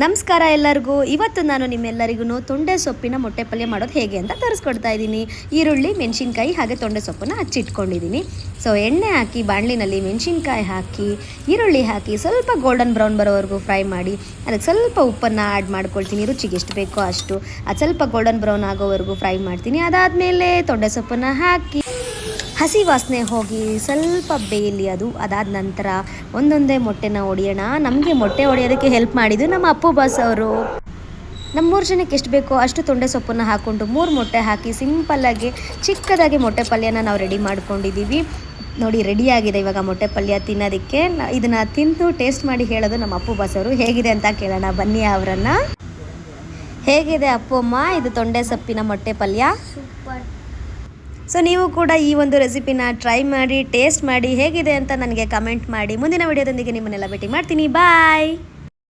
ನಮಸ್ಕಾರ ಎಲ್ಲರಿಗೂ. ಇವತ್ತು ನಾನು ನಿಮ್ಮೆಲ್ಲರಿಗೂ ತೊಂಡೆ ಸೊಪ್ಪಿನ ಮೊಟ್ಟೆ ಪಲ್ಯ ಮಾಡೋದು ಹೇಗೆ ಅಂತ ತೋರಿಸ್ಕೊಡ್ತಾ ಇದ್ದೀನಿ. ಈರುಳ್ಳಿ, ಮೆಣಸಿನ್ಕಾಯಿ ಹಾಗೆ ತೊಂಡೆ ಸೊಪ್ಪನ್ನು ಹಚ್ಚಿಟ್ಕೊಂಡಿದ್ದೀನಿ. ಸೊ ಎಣ್ಣೆ ಹಾಕಿ ಬಾಣಲಿನಲ್ಲಿ ಮೆಣಸಿನ್ಕಾಯಿ ಹಾಕಿ ಈರುಳ್ಳಿ ಹಾಕಿ ಸ್ವಲ್ಪ ಗೋಲ್ಡನ್ ಬ್ರೌನ್ ಬರೋವರೆಗೂ ಫ್ರೈ ಮಾಡಿ ಅದಕ್ಕೆ ಸ್ವಲ್ಪ ಉಪ್ಪನ್ನು ಆ್ಯಡ್ ಮಾಡ್ಕೊಳ್ತೀನಿ. ರುಚಿಗೆ ಎಷ್ಟು ಬೇಕೋ ಅಷ್ಟು. ಅದು ಸ್ವಲ್ಪ ಗೋಲ್ಡನ್ ಬ್ರೌನ್ ಆಗೋವರೆಗೂ ಫ್ರೈ ಮಾಡ್ತೀನಿ. ಅದಾದಮೇಲೆ ತೊಂಡೆ ಸೊಪ್ಪನ್ನು ಹಾಕಿ ಹಸಿ ವಾಸನೆ ಹೋಗಿ ಸ್ವಲ್ಪ ಬೇಯಲಿ. ಅದಾದ ನಂತರ ಒಂದೊಂದೇ ಮೊಟ್ಟೆನ ಹೊಡೆಯೋಣ. ನಮಗೆ ಮೊಟ್ಟೆ ಹೊಡೆಯೋದಕ್ಕೆ ಹೆಲ್ಪ್ ಮಾಡಿದ್ದು ನಮ್ಮ ಅಪ್ಪು ಬಾಸ್ ಅವರು. ನಮ್ಮ 3 ಜನಕ್ಕೆ ಎಷ್ಟು ಬೇಕೋ ಅಷ್ಟು ತೊಂಡೆ ಸೊಪ್ಪನ್ನು ಹಾಕ್ಕೊಂಡು 3 ಮೊಟ್ಟೆ ಹಾಕಿ ಸಿಂಪಲ್ಲಾಗಿ ಚಿಕ್ಕದಾಗಿ ಮೊಟ್ಟೆ ಪಲ್ಯನ ನಾವು ರೆಡಿ ಮಾಡ್ಕೊಂಡಿದ್ದೀವಿ. ನೋಡಿ, ರೆಡಿಯಾಗಿದೆ ಇವಾಗ ಮೊಟ್ಟೆ ಪಲ್ಯ ತಿನ್ನೋದಕ್ಕೆ. ಇದನ್ನು ತಿಂದು ಟೇಸ್ಟ್ ಮಾಡಿ ಹೇಳೋದು ನಮ್ಮ ಅಪ್ಪು ಬಾಸ್ ಅವರು. ಹೇಗಿದೆ ಅಂತ ಕೇಳೋಣ ಬನ್ನಿ ಅವರನ್ನು. ಹೇಗಿದೆ ಅಪ್ಪು ಅಮ್ಮ ಇದು ತೊಂಡೆ ಸೊಪ್ಪಿನ ಮೊಟ್ಟೆ ಪಲ್ಯ? ಸೊ ನೀವು ಕೂಡ ಈ ಒಂದು ರೆಸಿಪಿನ ಟ್ರೈ ಮಾಡಿ, ಟೇಸ್ಟ್ ಮಾಡಿ ಹೇಗಿದೆ ಅಂತ ನನಗೆ ಕಮೆಂಟ್ ಮಾಡಿ. ಮುಂದಿನ ವಿಡಿಯೋದೊಂದಿಗೆ ನಿಮ್ಮನ್ನೆಲ್ಲ ಭೇಟಿ ಮಾಡ್ತೀನಿ. ಬಾಯ್.